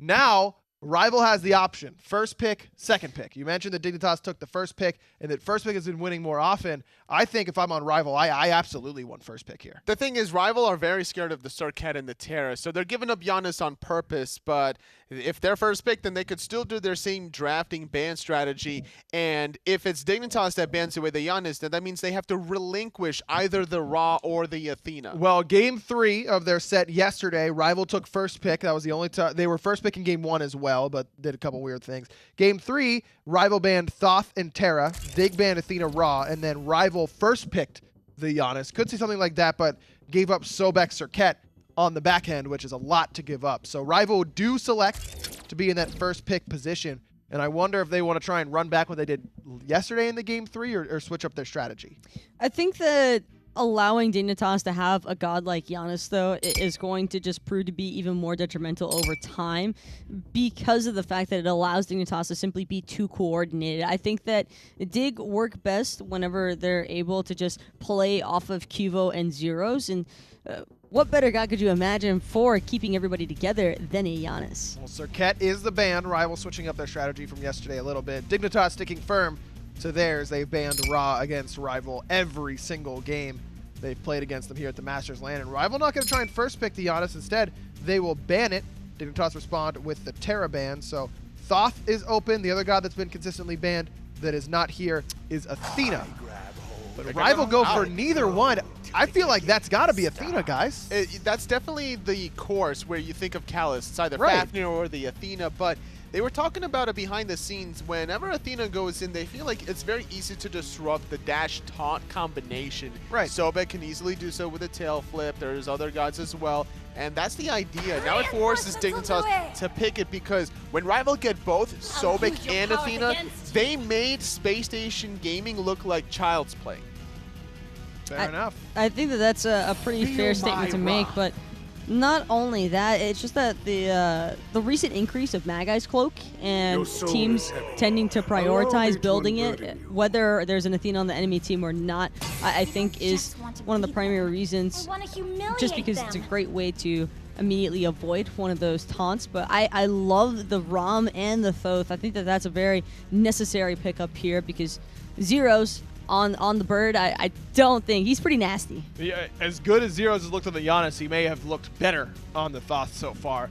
Now, Rival has the option. First pick, second pick. You mentioned that Dignitas took the first pick, and that first pick has been winning more often. I think if I'm on Rival, I absolutely want first pick here. The thing is, Rival are very scared of the Circuit and the Terra, so they're giving up Giannis on purpose, but if they're first pick, then they could still do their same drafting ban strategy, and if it's Dignitas that bans away the Giannis, then that means they have to relinquish either the Ra or the Athena. Well, game 3 of their set yesterday, Rival took first pick. That was the only time. They were first pick in game 1 as well, but did a couple weird things. Game 3, Rival banned Thoth and Terra, Dig banned Athena Ra, and then Rival first picked the Giannis. Could see something like that, but gave up Sobek Circuit on the back end, which is a lot to give up. So Rival do select to be in that first pick position, and I wonder if they want to try and run back what they did yesterday in the game 3 or switch up their strategy. I think that allowing Dignitas to have a god like Giannis, though, is going to just prove to be even more detrimental over time because of the fact that it allows Dignitas to simply be too coordinated. I think that Dig work best whenever they're able to just play off of Qvo and Zyrhoes, and what better god could you imagine for keeping everybody together than a Giannis? Well, Circuit is the ban. Rival switching up their strategy from yesterday a little bit. Dignitas sticking firm to theirs. They've banned Ra against Rival every single game they've played against them here at the Masters LAN. And Rival not going to try and first pick the Giannis. Instead, they will ban it. Dignitas respond with the Terra ban. So Thoth is open. The other god that's been consistently banned that is not here is Athena. But Rival go for neither one. I feel like that's got to be Athena, guys. That's definitely the course where you think of Callus. It's either Right. Fafnir or the Athena, but they were talking about it behind the scenes. Whenever Athena goes in, they feel like it's very easy to disrupt the dash taunt combination. Right. Sobek can easily do so with a tail flip. There's other gods as well. And that's the idea. Now it forces Dignitas to pick it because when Rival get both Sobek and Athena, they made Space Station Gaming look like child's play. Fair enough. I think that that's a pretty fair statement to make, but not only that, it's just that the recent increase of Magai's Cloak and teams tending to prioritize building it, whether there's an Athena on the enemy team or not, I think is one of the primary reasons, just because it's a great way to immediately avoid one of those taunts. But I love the Rom and the Thoth. I think that that's a very necessary pickup here because Zyrhoes on the bird, I don't think he's pretty nasty. Yeah, as good as Zyrhoes has looked on the Giannis, he may have looked better on the Thoth so far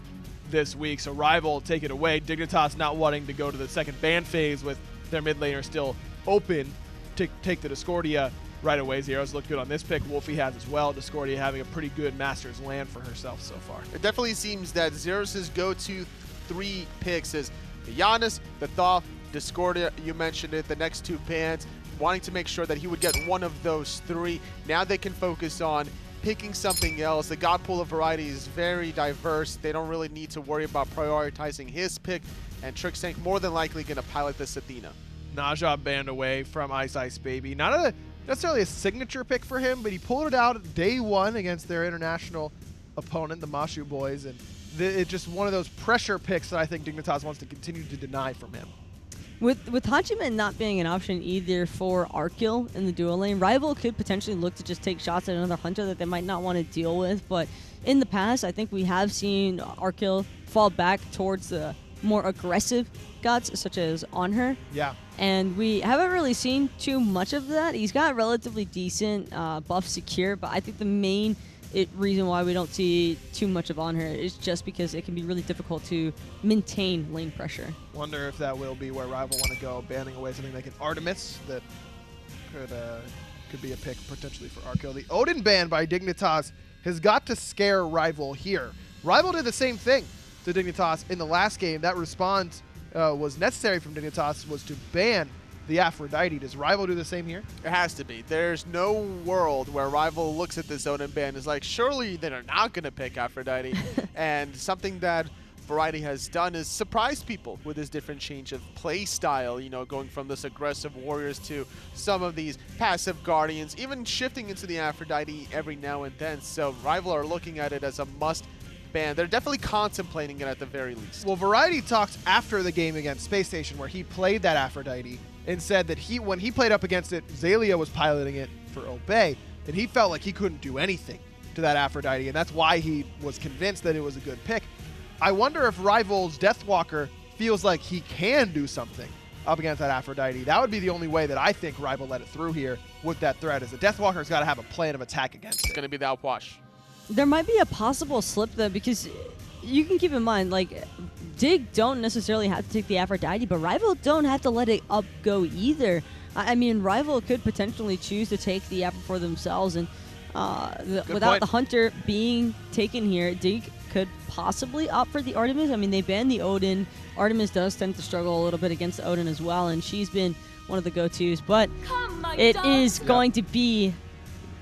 this week. So Rival take it away. Dignitas not wanting to go to the second ban phase with their mid laner still open to take the Discordia right away. Zyrhoes looked good on this pick. Wlfy has as well. Discordia having a pretty good Masters LAN for herself so far. It definitely seems that Zyrhoes' go-to 3 picks is the Giannis, the Thoth, Discordia. You mentioned it, the next 2 bans. Wanting to make sure that he would get one of those 3. Now they can focus on picking something else. The god pool of variety is very diverse. They don't really need to worry about prioritizing his pick, and Trixtank more than likely going to pilot this Athena. Najah banned away from iceicebaby. Not necessarily a signature pick for him, but he pulled it out day 1 against their international opponent, the Mashu boys, and it's just one of those pressure picks that I think Dignitas wants to continue to deny from him. With Hachiman not being an option either for Arkkyl in the duo lane, Rival could potentially look to just take shots at another hunter that they might not want to deal with. But in the past, I think we have seen Arkkyl fall back towards the more aggressive gods, such as on her. Yeah. And we haven't really seen too much of that. He's got relatively decent buff secure, but I think the main reason why we don't see too much of on her is just because it can be really difficult to maintain lane pressure. Wonder if that will be where Rival want to go, banning away something like an Artemis that could be a pick potentially for Arkkyl. The Odin ban by Dignitas has got to scare Rival here. Rival did the same thing to Dignitas in the last game. That response was necessary from Dignitas was to ban the Aphrodite. Does Rival do the same here? It has to be. There's no world where Rival looks at this Odin ban and is like, surely they're not going to pick Aphrodite. And something that Variety has done is surprise people with this different change of play style, you know, going from this aggressive warriors to some of these passive guardians, even shifting into the Aphrodite every now and then. So Rival are looking at it as a must ban. They're definitely contemplating it at the very least. Well, Variety talked after the game against Space Station where he played that Aphrodite and said that when he played up against it, Xaylia was piloting it for Obey, and he felt like he couldn't do anything to that Aphrodite, and that's why he was convinced that it was a good pick. I wonder if Rival's Deathwalker feels like he can do something up against that Aphrodite. That would be the only way that I think Rival let it through here with that threat, is the Deathwalker's got to have a plan of attack against it. It's going to be the outwash. There might be a possible slip, though, because you can keep in mind, like, Dig don't necessarily have to take the Aphrodite, but Rival don't have to let it up go either. I mean, Rival could potentially choose to take the Aphro for themselves, and without the Hunter being taken here, Dig could possibly opt for the Artemis. I mean, they banned the Odin. Artemis does tend to struggle a little bit against Odin as well, and she's been one of the go-tos, but it is going to be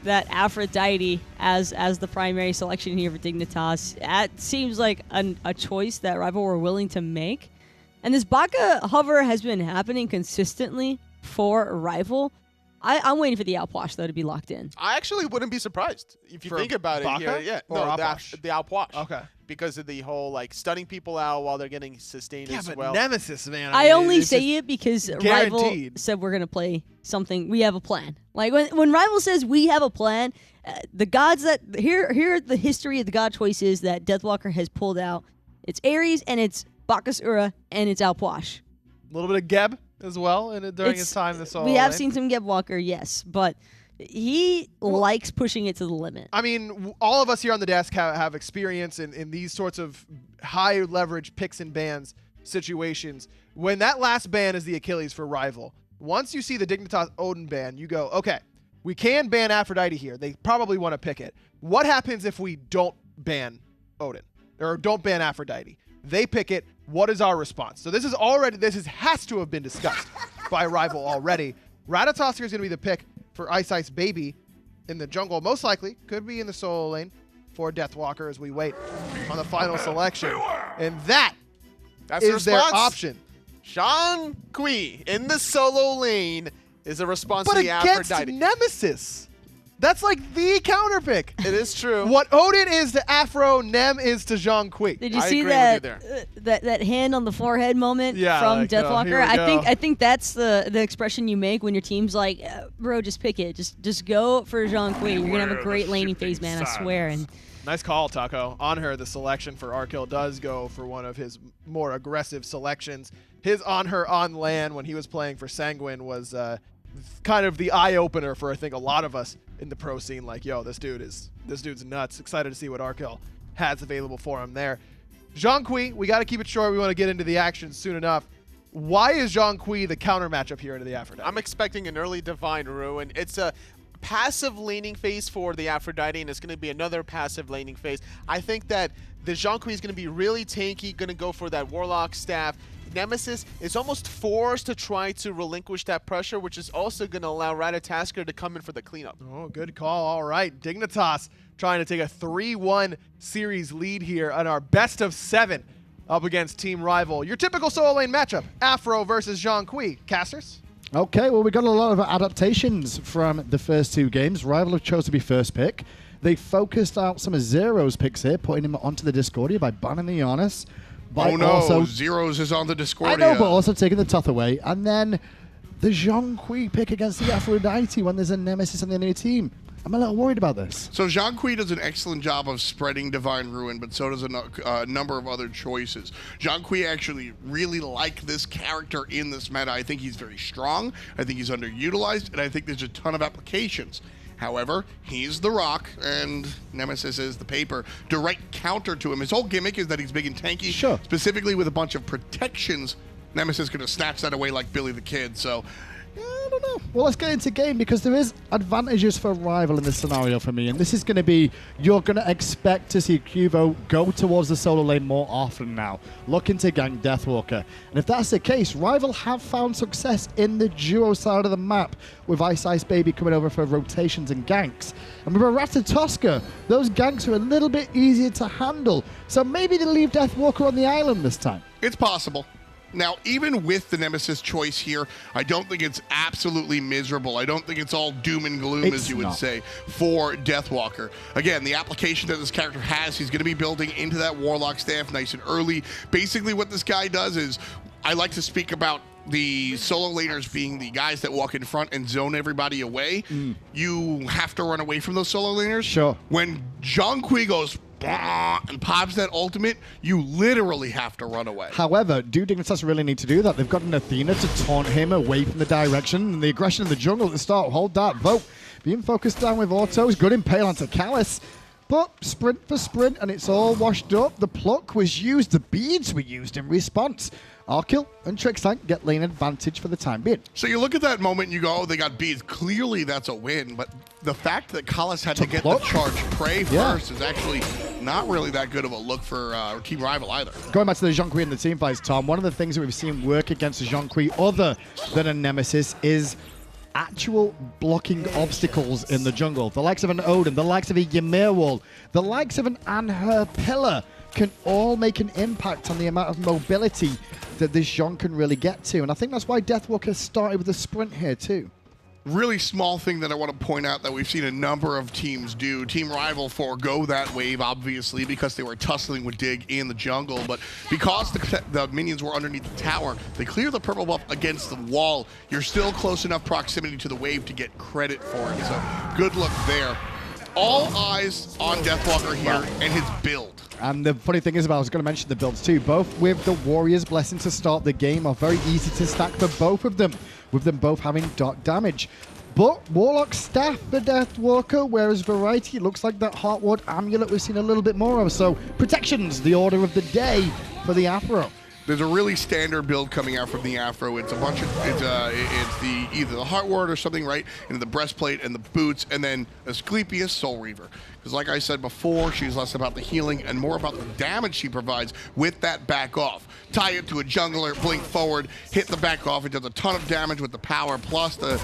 that Aphrodite as the primary selection here for Dignitas. That seems like a choice that Rival were willing to make. And this Baka hover has been happening consistently for Rival. I'm waiting for the outwash, though, to be locked in. I actually wouldn't be surprised if you think about Baka? it here. Yeah, Or no, outwash? the outwash. Okay. Because of the whole, like, stunning people out while they're getting sustained as but well. Nemesis, man. I mean, only it's say just it because guaranteed. Rival said we're going to play something. We have a plan. Like, when Rival says we have a plan, the gods that... Here are the history of the god choices that Deathwalker has pulled out. It's Ares, and it's Bakasura, and it's Outwash. A little bit of Geb as well during his time in the solo We have lane. seen some Deathwalker, yes, but he likes pushing it to the limit. I mean, all of us here on the desk have experience in these sorts of high leverage picks and bans situations. When that last ban is the Achilles for Rival, once you see the Dignitas Odin ban, you go, okay, we can ban Aphrodite here. They probably want to pick it. What happens if we don't ban Odin or don't ban Aphrodite? They pick it. What is our response? So this has to have been discussed by Rival already. Ratatoskr is going to be the pick for iceicebaby in the jungle. Most likely could be in the solo lane for Deathwalker as we wait on the final selection. And that's the their response. option. Zhang Kui in the solo lane is a response But to the against Aphrodite. Nemesis. That's like the counter pick. It is true. What Odin is to Afro, Nem is to Zhang Kui. Did you I see agree that, with you that hand on the forehead moment Yeah, from like, Deathwalker? here we go. I think that's the expression you make when your team's like, bro, just pick it. Just go for Zhang Kui. You're going to have a great laning phase, man, I swear. And Nice call, Taco. On her, the selection for Arkkyl does go for one of his more aggressive selections. His on her on land when he was playing for Sanguine was kind of the eye-opener for, I think, a lot of us in the pro scene. Like, yo, this dude's nuts. Excited to see what Arkkyl has available for him there. Zhang Kui, we got to keep it short. We want to get into the action soon enough. Why is Zhang Kui the counter matchup here into the Aphrodite? I'm expecting an early Divine Ruin. It's a passive laning phase for the Aphrodite, and it's going to be another passive laning phase. I think that the Zhang Kui is going to be really tanky, going to go for that Warlock staff. Nemesis is almost forced to try to relinquish that pressure, which is also going to allow Ratatoskr to come in for the cleanup. Oh, good call. All right. Dignitas trying to take a 3-1 series lead here on our best of 7 up against Team Rival. Your typical solo lane matchup, Afro versus Zhang Kui. Casters? Okay, well, we got a lot of adaptations from the first 2 games. Rival have chose to be first pick. They focused out some of Zyrhoes' picks here, putting him onto the Discordia by banning the Giannis. Oh no, Zyrhoes is on the Discordia. I know, but also taking the Toth away. And then the Zhang Kui pick against the Aphrodite when there's a Nemesis on the enemy team. I'm a little worried about this. So Zhang Kui does an excellent job of spreading Divine Ruin, but so does a number of other choices. Zhang Kui actually really like this character in this meta. I think he's very strong. I think he's underutilized, and I think there's a ton of applications. However, he's the rock, and Nemesis is the paper. Direct counter to him. His whole gimmick is that he's big and tanky. Sure. Specifically with a bunch of protections. Nemesis is going to snatch that away like Billy the Kid. So, I don't know. Well, let's get into game because there is advantages for Rival in this scenario for me. And this is going to be, you're going to expect to see Quvo go towards the solo lane more often now, looking to gank Deathwalker. And if that's the case, Rival have found success in the duo side of the map with iceicebaby coming over for rotations and ganks. And with Ratatoskr, those ganks are a little bit easier to handle. So maybe they leave Deathwalker on the island this time. it's possible. Now, even with the Nemesis choice here, I don't think it's absolutely miserable. I don't think it's all doom and gloom, as you would say, for Deathwalker. Again, the application that this character has, he's going to be building into that Warlock staff nice and early. Basically, what this guy does is, I like to speak about the solo laners being the guys that walk in front and zone everybody away. You have to run away from those solo laners. Sure. When Zhang Kui goes and pops that ultimate, you literally have to run away. However, do Dignitas really need to do that? They've got an Athena to taunt him away from the direction, and the aggression in the jungle at the start. Hold that vote. Being focused down with autos, good impale onto Callus. But sprint for sprint, and it's all washed up. The pluck was used, the beads were used in response. Arkkyl and Trixtank get lane advantage for the time being. So you look at that moment and you go, oh, they got beads. Clearly that's a win, but the fact that Callus had to get the charged prey first is actually not really that good of a look for Team Rival either. Going back to the Zhonghui and the team fights, Tom, one of the things that we've seen work against the Zhonghui other than a Nemesis is actual blocking obstacles in the jungle. The likes of an Odin, the likes of a Ymir wall, the likes of an Anher pillar can all make an impact on the amount of mobility that this Zhong can really get to. And I think that's why Deathwalker started with a sprint here too. Really small thing that I want to point out that we've seen a number of teams do. Team Rival forego that wave, obviously, because they were tussling with Dig in the jungle. But because the minions were underneath the tower, they clear the purple buff against the wall. You're still close enough proximity to the wave to get credit for it. So good look there. All eyes on Deathwalker here and his build. And the funny thing is, I was going to mention the builds too, both with the Warrior's Blessing to start the game are very easy to stack for both of them, with them both having dot damage. But Warlock Staff for Deathwalker, whereas Variety looks like that Heartward Amulet we've seen a little bit more of. So protections, the order of the day for the Afro. There's a really standard build coming out from the Afro. It's a bunch of, it's either the Heartward or something, right? And the breastplate and the boots, and then Asclepius Soul Reaver. Because like I said before, she's less about the healing and more about the damage she provides with that back off. Tie it to a jungler, blink forward, hit the back off. It does a ton of damage with the power plus the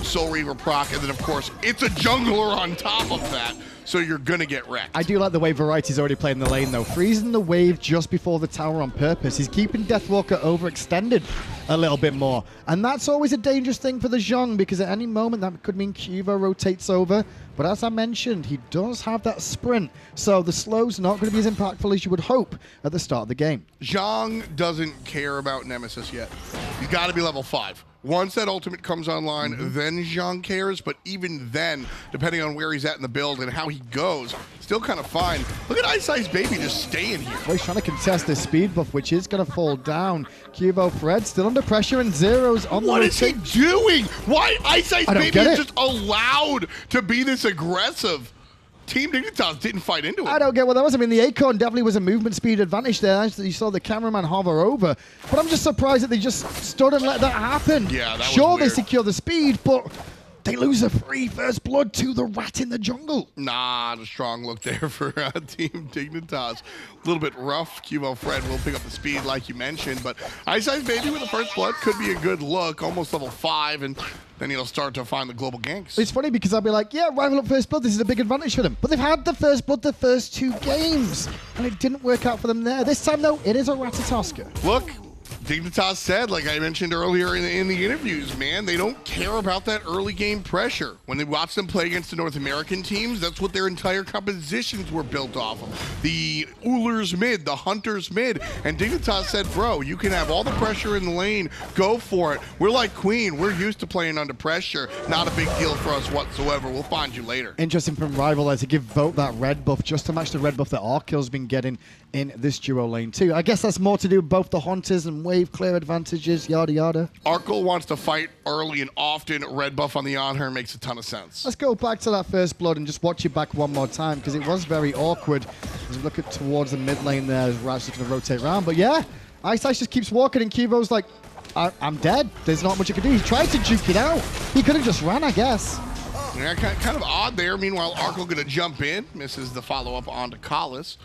Soul Reaver proc, and then of course it's a jungler on top of that, so you're gonna get wrecked. I do like the way Variety's already playing the lane though, freezing the wave just before the tower on purpose. He's keeping Deathwalker overextended a little bit more, and that's always a dangerous thing for the Zhong, because at any moment that could mean Quvo rotates over. But as I mentioned, he does have that sprint, so the slow's not going to be as impactful as you would hope at the start of the game. Zhong doesn't care about Nemesis yet. He's got to be level 5. Once that ultimate comes online, then Zhong cares, but even then, depending on where he's at in the build and how he goes, still kind of fine. Look at iceicebaby just staying here. Well, he's trying to contest this speed buff, which is going to fall down. QvoFred still under pressure, and Zyrhoes on the What is he doing? Why iceicebaby is just allowed to be this aggressive? Team Dignitas didn't fight into it. I don't get what that was. I mean, the Acorn definitely was a movement speed advantage there. You saw the cameraman hover over. But I'm just surprised that they just stood and let that happen. Yeah, that was Sure, weird. they secure the speed, but they lose a free first blood to the rat in the jungle. Not a strong look there for Team Dignitas. A little bit rough. QvoFred will pick up the speed like you mentioned, but iceicebaby with the first blood could be a good look, almost level 5, and then he'll start to find the global ganks. It's funny because I'll be like, yeah, rival up first blood, this is a big advantage for them. But they've had the first blood the first 2 games, and it didn't work out for them there. This time, though, it is a Ratatoska. Look, Dignitas said, like I mentioned earlier in the interviews, man, they don't care about that early game pressure. When they watch them play against the North American teams, that's what their entire compositions were built off of. The Ullers mid, the Hunters mid, and Dignitas said, bro, you can have all the pressure in the lane, go for it. We're like Queen, we're used to playing under pressure. Not a big deal for us whatsoever. We'll find you later. Interesting from Rival there to give Vote that red buff just to match the red buff that Arkkyl's been getting in this duo lane too. I guess that's more to do with both the Hunters and wave clear advantages, yada yada. Arkkyl wants to fight early and often. Red buff on the on-her makes a ton of sense. Let's go back to that first blood and just watch it back one more time, because it was very awkward as we look at towards the mid lane there as Rat's just going to rotate around. But yeah, Ice just keeps walking and Quvo's like, I'm dead. There's not much I can do. He tried to juke it out. He could have just ran, I guess. Yeah, kind of odd there. Meanwhile, Arkkyl going to jump in, misses the follow-up onto Callus.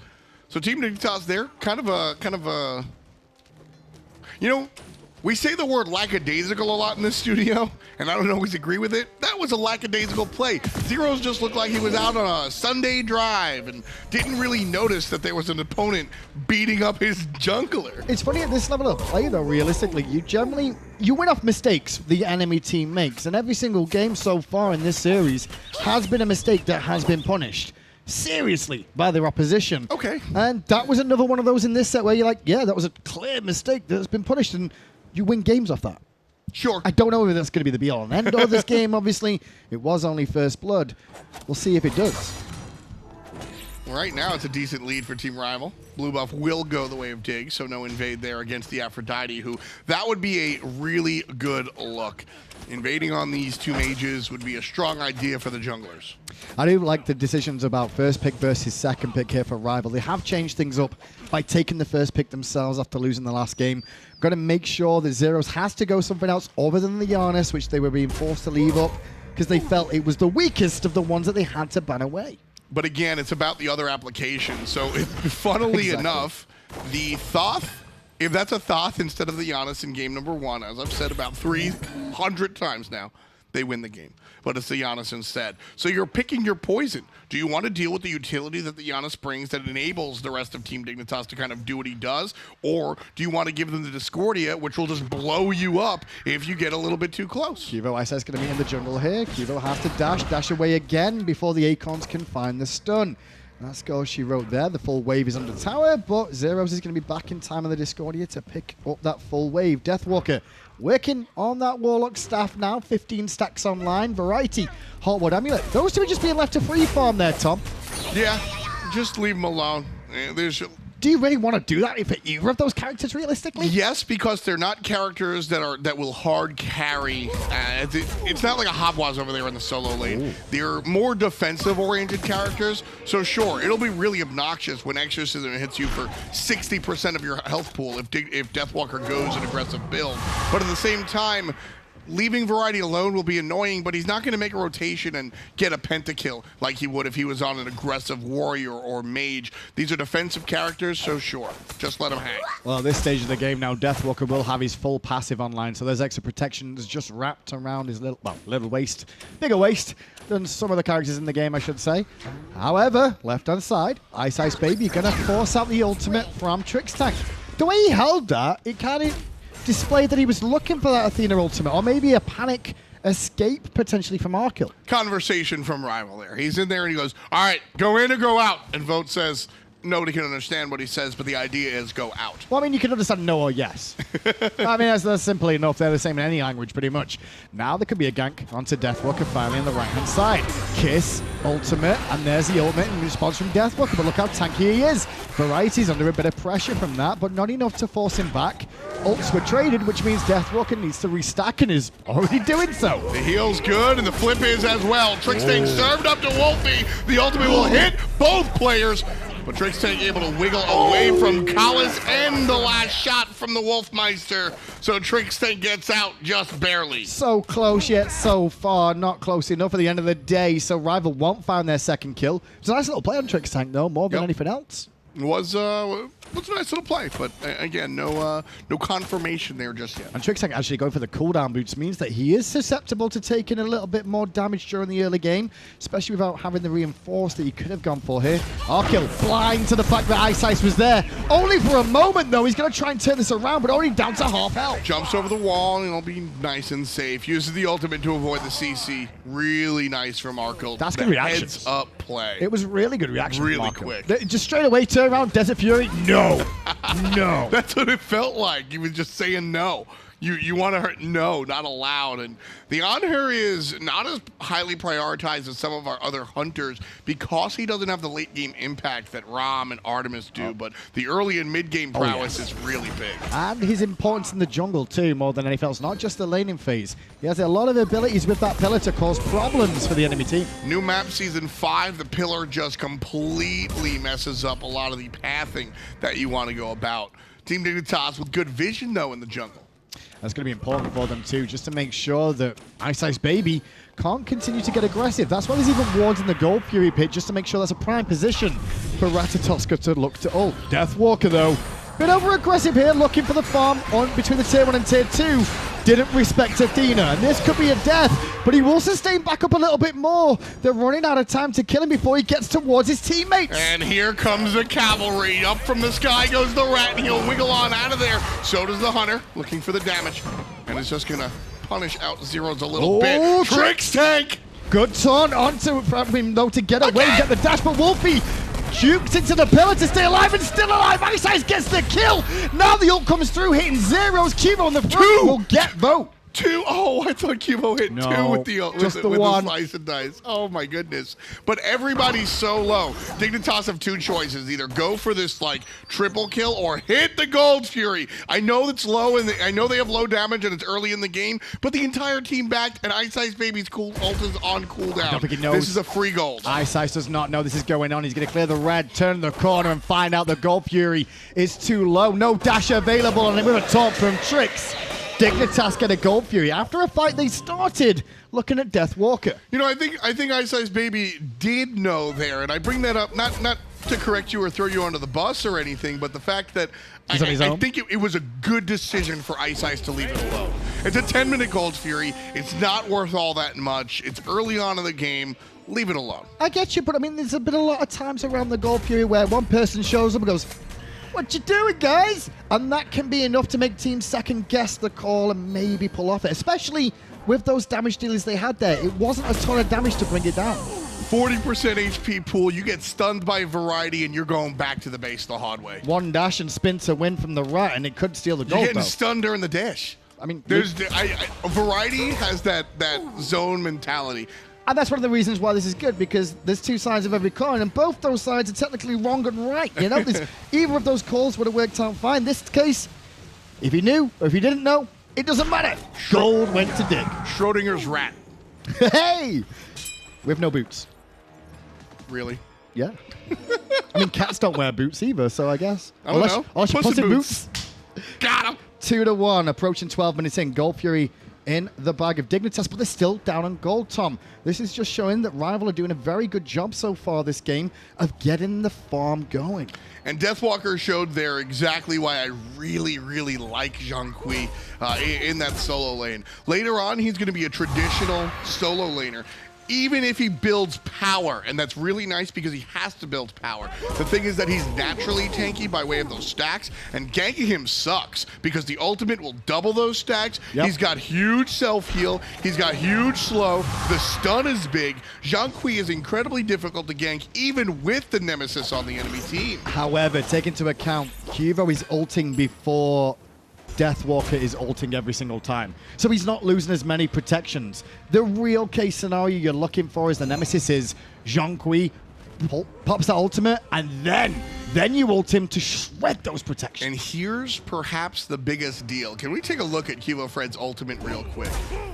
So Team Dignitas there, kind of a, you know, we say the word lackadaisical a lot in this studio, and I don't always agree with it. That was a lackadaisical play. Zyrhoes just looked like he was out on a Sunday drive and didn't really notice that there was an opponent beating up his jungler. It's funny at this level of play, though, realistically, you win off mistakes the enemy team makes, and every single game so far in this series has been a mistake that has been punished seriously by their opposition. Okay. And that was another one of those in this set where you're like, yeah, that was a clear mistake that's been punished, and you win games off that. Sure. I don't know if that's going to be the be-all and end of this game, obviously. It was only first blood. We'll see if it does. Right now, it's a decent lead for Team Rival. Blue buff will go the way of Dig, so no invade there against the Aphrodite, who that would be a really good look. Invading on these two mages would be a strong idea for the junglers. I do like the decisions about first pick versus second pick here for Rival. They have changed things up by taking the first pick themselves after losing the last game. Got to make sure that Zyrhoes has to go something else other than the Giannis, which they were being forced to leave up because they felt it was the weakest of the ones that they had to ban away. But again, it's about the other applications. So, funnily enough, the Thoth, if that's a Thoth instead of the Giannis in game number 1, as I've said about 300 times now, they win the game. But it's the Giannis instead. So you're picking your poison. Do you want to deal with the utility that the Giannis brings that enables the rest of Team Dignitas to kind of do what he does? Or do you want to give them the Discordia, which will just blow you up if you get a little bit too close? QvoIce is going to be in the jungle here. Qvo has to dash away again before the Acons can find the stun. That's goal she wrote there. The full wave is under tower, but Zyrhoes is going to be back in time on the Discordia to pick up that full wave. Deathwalker working on that Warlock staff now. 15 stacks online. Variety, Hotwood Amulet. Those two are just being left to free farm there, Tom. Yeah, just leave them alone. Do you really want to do that for either of those characters, realistically? Yes, because they're not characters that will hard carry. It's not like a Hobwaz over there in the solo lane. Ooh. They're more defensive-oriented characters. So sure, it'll be really obnoxious when Exorcism hits you for 60% of your health pool if Deathwalker goes an aggressive build. But at the same time, leaving Variety alone will be annoying, but he's not going to make a rotation and get a pentakill like he would if he was on an aggressive warrior or mage. These are defensive characters, so sure, just let him hang. Well, at this stage of the game now, Deathwalker will have his full passive online, so there's extra protection that's just wrapped around his little waist. Bigger waist than some of the characters in the game, I should say. However, left-hand side, iceicebaby going to force out the ultimate from Trixtank. The way he held that, it kind of displayed that he was looking for that Athena ultimate, or maybe a panic escape potentially from Arkkyl. Conversation from Rival there. He's in there and he goes, all right, go in or go out. And Vote says, nobody can understand what he says, but the idea is go out. Well, I mean, you can understand no or yes. I mean, that's simply enough. They're the same in any language, pretty much. Now there could be a gank onto Deathwalker finally on the right-hand side. Kiss, ultimate, and there's the ultimate in response from Deathwalker, but look how tanky he is. Variety's under a bit of pressure from that, but not enough to force him back. Ults were traded, which means Deathwalker needs to restack and is already doing so. The heal's good, and the flip is as well. Trixtank served up to Wlfy. The ultimate will hit both players. But Trixtank able to wiggle away from Collis and the last shot from the Wolfmeister. So Trixtank gets out just barely. So close yet so far, not close enough at the end of the day. So Rival won't find their second kill. It's a nice little play on Trixtank though, more than anything else. Was a nice little play, but again, no confirmation there just yet. And Trixtank actually going for the cooldown boots means that he is susceptible to taking a little bit more damage during the early game, especially without having the reinforce that he could have gone for here. Arkkyl blind to the fact that Ice Ice was there. Only for a moment though, he's going to try and turn this around, but already down to half health. Jumps over the wall and it'll be nice and safe. Uses the ultimate to avoid the CC. Really nice from Arkkyl. That's good reaction. Heads up play. It was really good reaction. Really quick. Just straight away turn around, Desert Fury. No. No. That's what it felt like. He was just saying no. You want to hurt? No, not allowed. And the Anhur is not as highly prioritized as some of our other hunters because he doesn't have the late game impact that Rom and Artemis do. But the early and mid game prowess is really big. And his importance in the jungle too, more than anything else. Not just the laning phase. He has a lot of abilities with that pillar to cause problems for the enemy team. New map season 5, the pillar just completely messes up a lot of the pathing that you want to go about. Team Dignitas with good vision though in the jungle. That's going to be important for them too, just to make sure that iceicebaby can't continue to get aggressive. That's why there's even wards in the Gold Fury pit, just to make sure that's a prime position for Ratatoska to look to ult. Deathwalker though, bit over aggressive here, looking for the farm on between the tier 1 and tier 2. Didn't respect Athena, and this could be a death, but he will sustain back up a little bit more. They're running out of time to kill him before he gets towards his teammates. And here comes the cavalry. Up from the sky goes the rat, and he'll wiggle on out of there. So does the hunter, looking for the damage. And it's just gonna punish out Zyrhoes a little bit. Trixtank! Good turn onto him though to get away, get the dash, but Wlfy juked into the pillar to stay alive and still alive. Ice Ice gets the kill. Now the ult comes through, hitting Zyrhoes. Qvo on the front will get Vote. 2. Oh, I thought Qvo hit 2 with the one. slice and dice. Oh my goodness. But everybody's so low. Dignitas have 2 choices. Either go for this like triple kill or hit the Gold Fury. I know it's low and I know they have low damage and it's early in the game, but the entire team backed and iceicebaby's ult is on cooldown. I don't think he knows. This is a free gold. Iceice does not know this is going on. He's going to clear the red, turn the corner, and find out the Gold Fury is too low. No dash available, and with a taunt from Trix. Dignitas get a Gold Fury after a fight they started looking at Deathwalker. You know, I think iceicebaby did know there, and I bring that up not to correct you or throw you under the bus or anything, but the fact that I think it was a good decision for Ice to leave it alone. It's a 10-minute Gold Fury. It's not worth all that much. It's early on in the game. Leave it alone. I get you, but I mean, there's been a lot of times around the Gold Fury where one person shows up and goes, "What you doing, guys?" And that can be enough to make teams second guess the call and maybe pull off it, especially with those damage dealers they had there. It wasn't a ton of damage to bring it down. 40% HP pool, you get stunned by Variety, and you're going back to the base the hard way. One dash and spin to win from the right, and it could steal the gold. You're getting stunned during the dash. I mean, Variety has that zone mentality. And that's one of the reasons why this is good, because there's 2 sides of every coin, and both those sides are technically wrong and right. You know, either of those calls would have worked out fine. This case, if he knew or if he didn't know, it doesn't matter. Gold went to Dig. Schrodinger's rat. Hey! With no boots. Really? Yeah. I mean, cats don't wear boots either, so I guess. I don't know. Unless you Puss put in in Boots. Got him. 2-1, approaching 12 minutes in. Gold Fury in the bag of Dignitas, but they're still down on gold, Tom. This is just showing that Rival are doing a very good job so far this game of getting the farm going. And Deathwalker showed there exactly why I really, really like Zhonghui in that solo lane. Later on, he's going to be a traditional solo laner. Even if he builds power, and that's really nice because he has to build power. The thing is that he's naturally tanky by way of those stacks, and ganking him sucks because the ultimate will double those stacks. Yep. He's got huge self-heal. He's got huge slow. The stun is big. Zhonghui is incredibly difficult to gank even with the Nemesis on the enemy team. However, take into account, Qvo is ulting before Deathwalker is ulting every single time. So he's not losing as many protections. The real case scenario you're looking for is the Nemesis is Zhonghui pops that ultimate, and then you ult him to shred those protections. And here's perhaps the biggest deal. Can we take a look at QvoFred's ultimate real quick?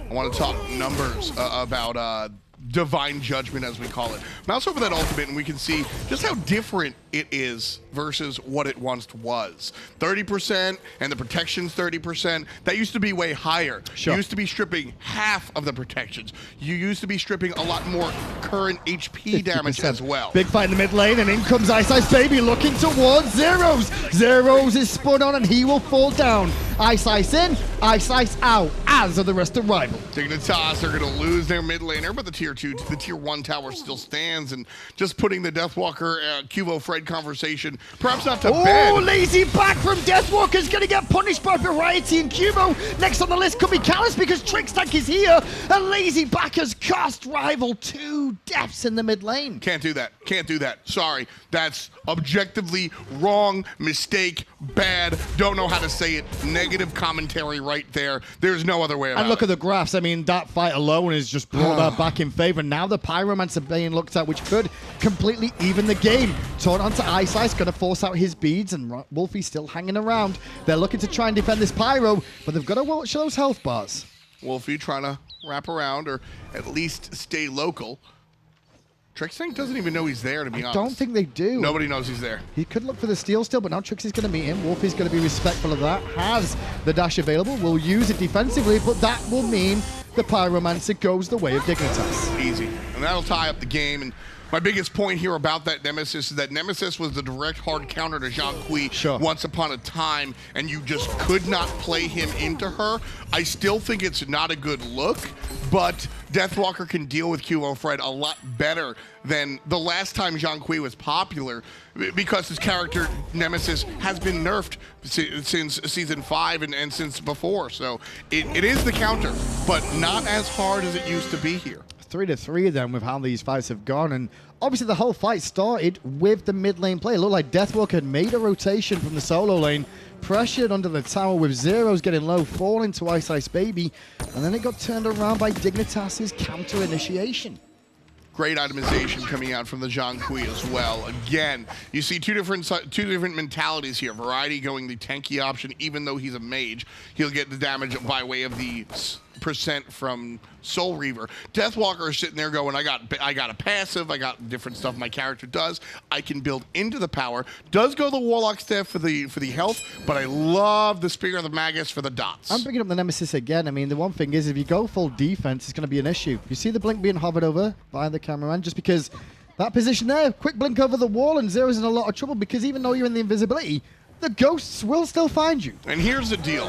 I want to talk numbers about Divine Judgment, as we call it. Mouse over that ultimate and we can see just how different it is versus what it once was. 30% and the protection's 30%. That used to be way higher. Sure. You used to be stripping half of the protections. You used to be stripping a lot more current HP damage as well. Big fight in the mid lane, and in comes iceicebaby looking towards Zyrhoes. Zyrhoes is spun on and he will fall down. Iceice in, Iceice out, as are the rest of Rival. Dignitas are going to lose their mid laner, but the tier 1 tower still stands, and just putting the Deathwalker QvoFred conversation perhaps not to bed. Oh, lazy back from Deathwalker's going to get punished by Variety and Qvo. Next on the list could be Callus because Trixtank is here, and lazy back has cost Rival 2 deaths in the mid lane. Can't do that. Can't do that. Sorry. That's objectively wrong, mistake, bad, don't know how to say it, negative commentary right there. There's no other way about it. And look at the graphs. I mean, that fight alone has just brought that back in favor. Now the Pyromancer being looked at, which could completely even the game. Taunt onto Iceice, going to force out his beads, and Wlfy still hanging around. They're looking to try and defend this Pyro, but they've got to watch those health bars. Wlfy trying to wrap around or at least stay local. Trixtank doesn't even know he's there, to be honest. I don't think they do. Nobody knows he's there. He could look for the steal still, but now Trix is going to meet him. Wlfy's going to be respectful of that. Has the dash available. Will use it defensively, but that will mean the Pyromancer goes the way of Dignitas. Easy. And that'll tie up the game. And my biggest point here about that Nemesis is that Nemesis was the direct hard counter to Zhonghui once upon a time, and you just could not play him into her. I still think it's not a good look, but Deathwalker can deal with QvoFred a lot better than the last time Zhonghui was popular, because his character Nemesis has been nerfed since Season 5 and since before. So it is the counter, but not as hard as it used to be here. 3-3 then with how these fights have gone, and obviously the whole fight started with the mid lane play. It looked like Deathwalker had made a rotation from the solo lane, pressured under the tower with Zyrhoes getting low, falling to iceicebaby, And then it got turned around by Dignitas' counter initiation. Great itemization coming out from the Zhonghui as well. Again, you see two different mentalities here. Variety going the tanky option, even though he's a mage, he'll get the damage by way of the percent from Soul Reaver. Deathwalker is sitting there going, I got a passive, I got different stuff my character does. I can build into the power. Does go the Warlock Staff for the health, but I love the Spear of the Magus for the dots. I'm picking up the Nemesis again. I mean, the one thing is, if you go full defense, it's going to be an issue. You see the blink being hovered over by the cameraman, just because that position there, quick blink over the wall, and Zyrhoes in a lot of trouble, because even though you're in the invisibility, the ghosts will still find you. And here's the deal.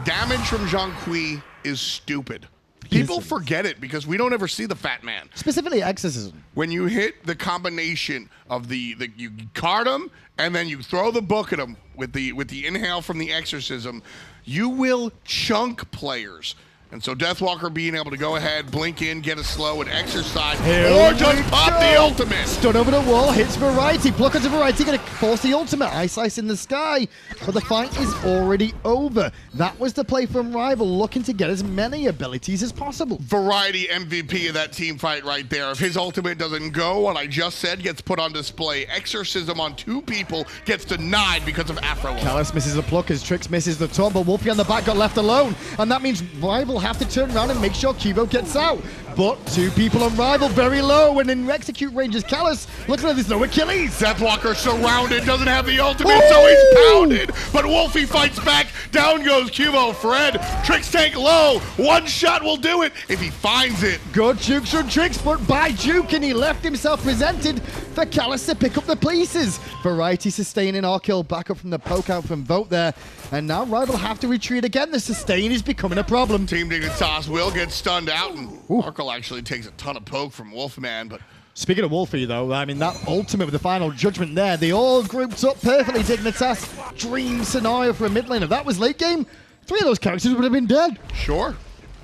Damage from Zhonghui is stupid. People forget it because we don't ever see the fat man. Specifically exorcism. When you hit the combination of you card him and then you throw the book at him with the inhale from the exorcism, you will chunk players. And so Deathwalker being able to go ahead, blink in, get a slow, and exercise, or just pop the ultimate. Stun over the wall, hits Variety, block onto Variety, gonna force the ultimate, ice in the sky. But the fight is already over. That was the play from Rival, looking to get as many abilities as possible. Variety MVP of that team fight right there. If his ultimate doesn't go, what I just said gets put on display. Exorcism on 2 people gets denied because of Afro. Callus misses the pluck as Trix misses the taunt, but Wlfy on the back got left alone. And that means Rival have to turn around and make sure Qvo gets out. But 2 people on Rival very low, and in execute range is Callus. Looks like there's no Achilles. Deathwalker surrounded, doesn't have the ultimate, so he's pounded. But Wlfy fights back. Down goes QvoFred. Trixtank low. 1 shot will do it if he finds it. Good jukes from Trix, but by juke, and he left himself presented for Callus to pick up the pieces. Variety sustaining Arkkyl back up from the poke out from Vote there. And now Rival have to retreat again. The sustain is becoming a problem. Team Dignitas will get stunned out, and Arkkyl actually takes a ton of poke from Wolfman, but speaking of Wlfy, though, I mean, that ultimate with the final judgment there, they all grouped up perfectly. Dignitas, dream scenario for a mid laner. That was late game. 3 of those characters would have been dead. Sure.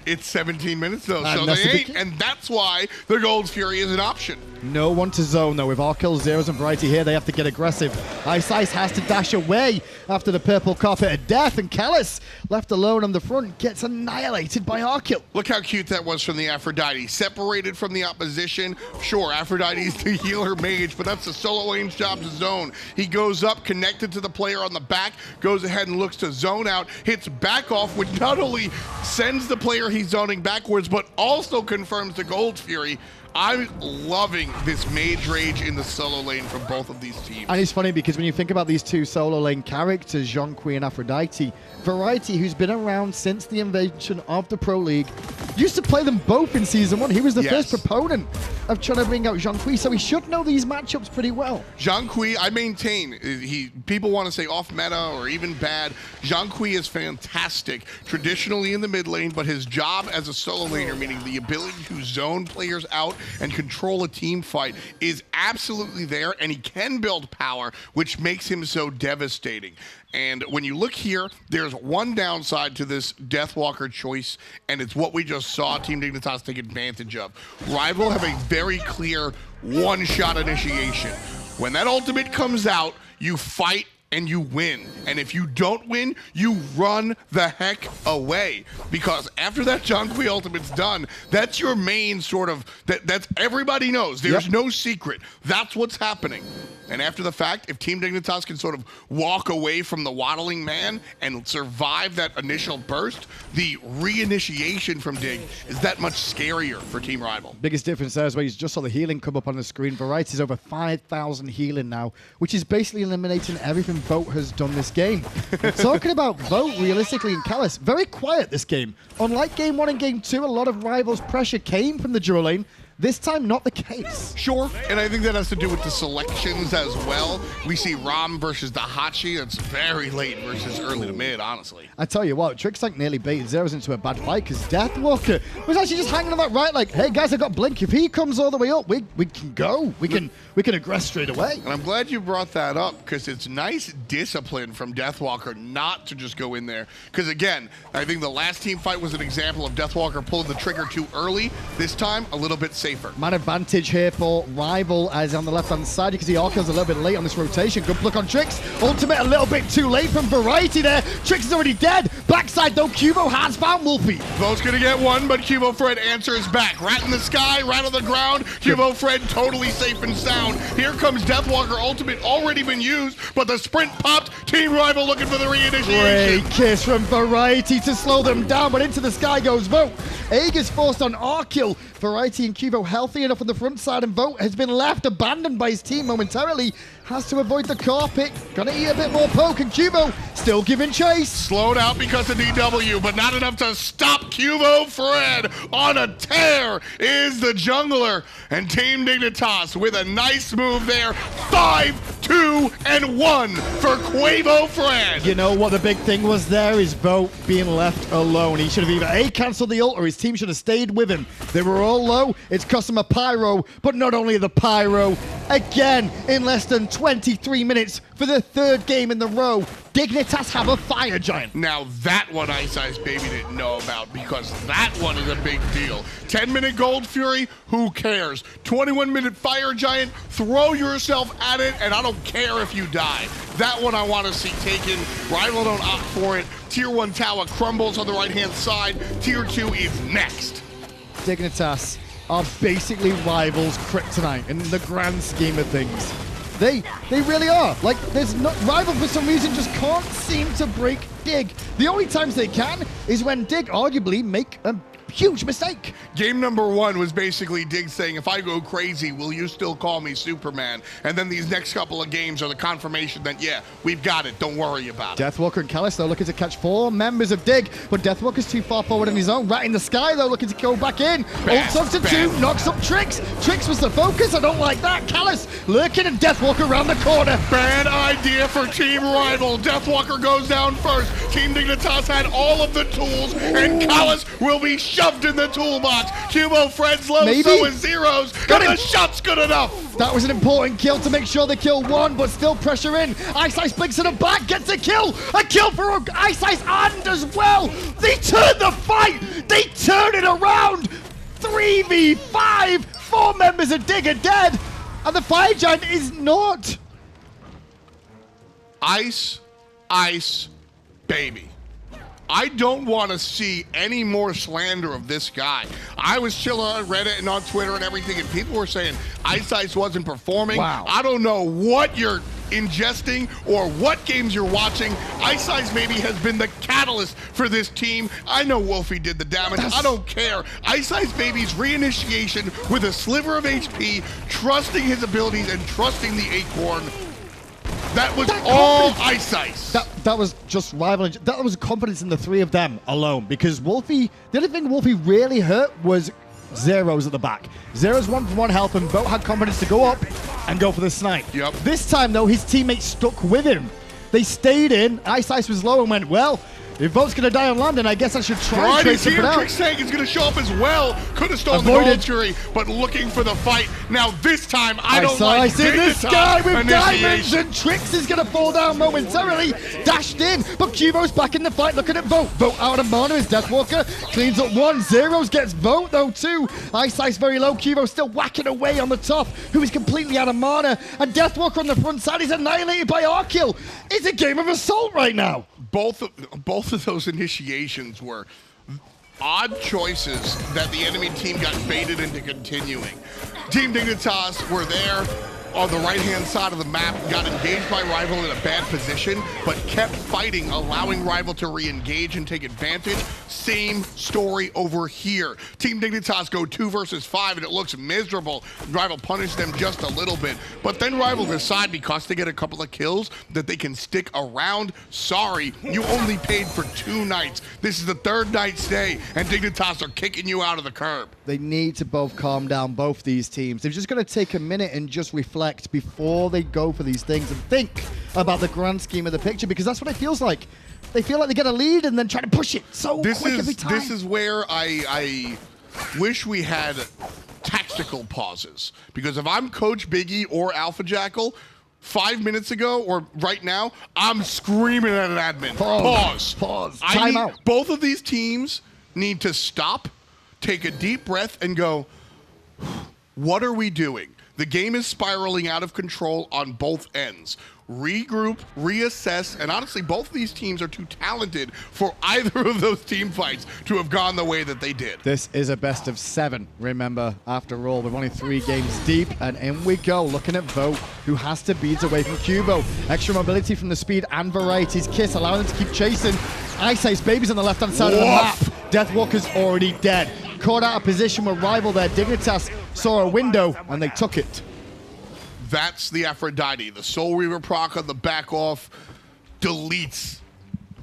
It's 17 minutes, though, so they ain't, and that's why the Gold Fury is an option. No one to zone, though. With Arkkyl, Zyrhoes, and Variety here, they have to get aggressive. Ice has to dash away after the purple carpet of death, and Callus, left alone on the front, gets annihilated by Arkkyl. Look how cute that was from the Aphrodite. Separated from the opposition. Sure, Aphrodite's the healer mage, but that's the solo lane's job to zone. He goes up, connected to the player on the back, goes ahead and looks to zone out, hits back off, which not only sends the player he's zoning backwards, but also confirms the Gold Fury. I'm loving this mage rage in the solo lane from both of these teams. And it's funny because when you think about these 2 solo lane characters, Zhonghui and Aphrodite, Variety, who's been around since the invention of the Pro League, used to play them both in Season 1. He was the first proponent of trying to bring out Zhonghui, so he should know these matchups pretty well. Zhonghui, I maintain, people want to say off meta or even bad. Zhonghui is fantastic, traditionally in the mid lane, but his job as a solo laner, meaning the ability to zone players out and control a team fight, is absolutely there, and he can build power, which makes him so devastating. And when you look here, there's one downside to this Deathwalker choice, and it's what we just saw Team Dignitas take advantage of. Rival have a very clear 1-shot initiation. When that ultimate comes out, you fight and you win. And if you don't win, you run the heck away. Because after that Zhonghui ultimate's done, that's your main sort of, that's everybody knows. There's no secret. That's what's happening. And after the fact, if Team Dignitas can sort of walk away from the waddling man and survive that initial burst, the reinitiation from Dig is that much scarier for Team Rival. Biggest difference there is where you just saw the healing come up on the screen. Variety's over 5,000 healing now, which is basically eliminating everything Vote has done this game. Talking about Vote, realistically, in Callus, very quiet this game. Unlike Game 1 and Game 2, a lot of Rival's pressure came from the dual lane. This time, not the case. Sure, and I think that has to do with the selections as well. We see Ram versus Dahachi. That's very late versus early to mid, honestly. I tell you what, Trixtank nearly baited Zyrhoes into a bad fight because Deathwalker was actually just hanging on that right, like, hey guys, I got Blink. If he comes all the way up, we can go. We can aggress straight away. And I'm glad you brought that up because it's nice discipline from Deathwalker not to just go in there. Because again, I think the last team fight was an example of Deathwalker pulling the trigger too early. This time, a little bit safer. safer. Man advantage here for Rival as on the left-hand side. You can see Arkkyl's a little bit late on this rotation. Good block on Trix. Ultimate a little bit too late from Variety there. Trix is already dead. Backside though, Qvo has found Wlfy. Vo's gonna get one, but QvoFred answers back. Rat in the sky, rat on the ground. QvoFred totally safe and sound. Here comes Deathwalker ultimate, already been used, but the sprint popped. Team Rival looking for the reinitiation. Great kiss from Variety to slow them down, but into the sky goes Vote. Egg is forced on Arkkyl. Variety and Qvo healthy enough on the front side, and Vote has been left abandoned by his team momentarily. Has to avoid the car pick. Gonna eat a bit more poke, and Qvo still giving chase. Slowed out because of DW, but not enough to stop QvoFred. On a tear is the jungler, and Team Dignitas with a nice move there. 5, 2, and 1 for QvoFred. You know what the big thing was there is Vote being left alone. He should have either A, cancelled the ult, or his team should have stayed with him. They were all low. It's cost him a pyro, but not only the pyro, again in less than 23 minutes for the third game in the row, Dignitas have a fire giant. Now that one iceicebaby didn't know about, because that one is a big deal. 10-minute Gold Fury, who cares? 21-minute fire giant, throw yourself at it, and I don't care if you die. That one I want to see taken. Rival don't opt for it. Tier 1 tower crumbles on the right-hand side. Tier 2 is next. Dignitas are basically Rival's kryptonite in the grand scheme of things. They really are. Like, there's no Rival for some reason just can't seem to break Dig. The only times they can is when Dig arguably make a huge mistake. Game number 1 was basically Dig saying, if I go crazy, will you still call me Superman? And then these next couple of games are the confirmation that, yeah, we've got it. Don't worry about it. Deathwalker and Callus, though, looking to catch 4 members of Dig, but Deathwalker's too far forward on his own. Rat in the sky, though, looking to go back in. Ults up to 2, knocks up Trix. Trix was the focus. I don't like that. Callus lurking and Deathwalker around the corner. Bad idea for Team Rival. Deathwalker goes down first. Team Dignitas had all of the tools, and Callus will be shoved in the toolbox. QvoFred's low, Maybe. so is Zyrhoes. Got and him. the shot's good enough. That was an important kill to make sure they kill 1, but still pressure in. Ice blinks in the back, gets a kill. A kill for Ice and as well. They turn the fight. They turn it around. 3v5. 4 members of Dig are dead. And the fire giant is not. Ice, baby. I don't want to see any more slander of this guy. I was chilling on Reddit and on Twitter and everything, and people were saying Ice wasn't performing. Wow. I don't know what you're ingesting or what games you're watching. iceicebaby has been the catalyst for this team. I know Wlfy did the damage. I don't care. iceicebaby's reinitiation with a sliver of HP, trusting his abilities and trusting the Acorn. That was all Ice. That was just Rival. That was confidence in the 3 of them alone, because Wlfy, the only thing Wlfy really hurt was Zyrhoes at the back. Zyrhoes 1 for 1 health, and Vote had confidence to go up and go for the snipe. Yep. This time, though, his teammates stuck with him. They stayed in. Ice was low and went, well, if Vote's going to die on landing, I guess I should try and Variety's trace here. it out. Trixtank is going to show up as well. Could have stolen the Gold Fury, but looking for the fight. Now this time, I don't like in the sky with diamonds, initiation. and Trix is going to fall down momentarily. Dashed in, but Qvo's back in the fight, looking at Vote. Vote out of mana as Deathwalker cleans up 1. Zyrhoes gets Vote, though, 2. Ice very low. Qvo still whacking away on the top, who is completely out of mana. And Deathwalker on the front side is annihilated by Arkkyl. It's a game of assault right now. Both of those initiations were odd choices that the enemy team got baited into continuing. Team Dignitas were there on the right-hand side of the map, got engaged by Rival in a bad position, but kept fighting, allowing Rival to re-engage and take advantage. Same story over here. Team Dignitas go 2 versus 5, and it looks miserable. Rival punished them just a little bit, but then Rival decide, because they get a couple of kills, that they can stick around. Sorry, you only paid for 2 nights. This is the 3rd night stay, and Dignitas are kicking you out of the curb. They need to both calm down, both these teams. They're just going to take a minute and just reflect before they go for these things and think about the grand scheme of the picture, because that's what it feels like. They feel like they get a lead and then try to push it so quick every time. This is where I wish we had tactical pauses, because if I'm Coach Biggie or Alpha Jackal, 5 minutes ago or right now, I'm screaming at an admin. Pause. Time out. Both of these teams need to stop, take a deep breath, and go, What are we doing? The game is spiraling out of control on both ends. Regroup, reassess, and honestly, both of these teams are too talented for either of those team fights to have gone the way that they did. This is a best of 7, remember, after all. We're only 3 games deep, and in we go, looking at Vote, who has to beads away from Qvo. Extra mobility from the speed and Variety's Kiss, allowing them to keep chasing. iceicebaby's on the left-hand side of the map. Deathwalker's already dead. Caught out of position with Rival there. Dignitas saw a window, and they took it. That's the Aphrodite. The Soul Reaver proc on the back off deletes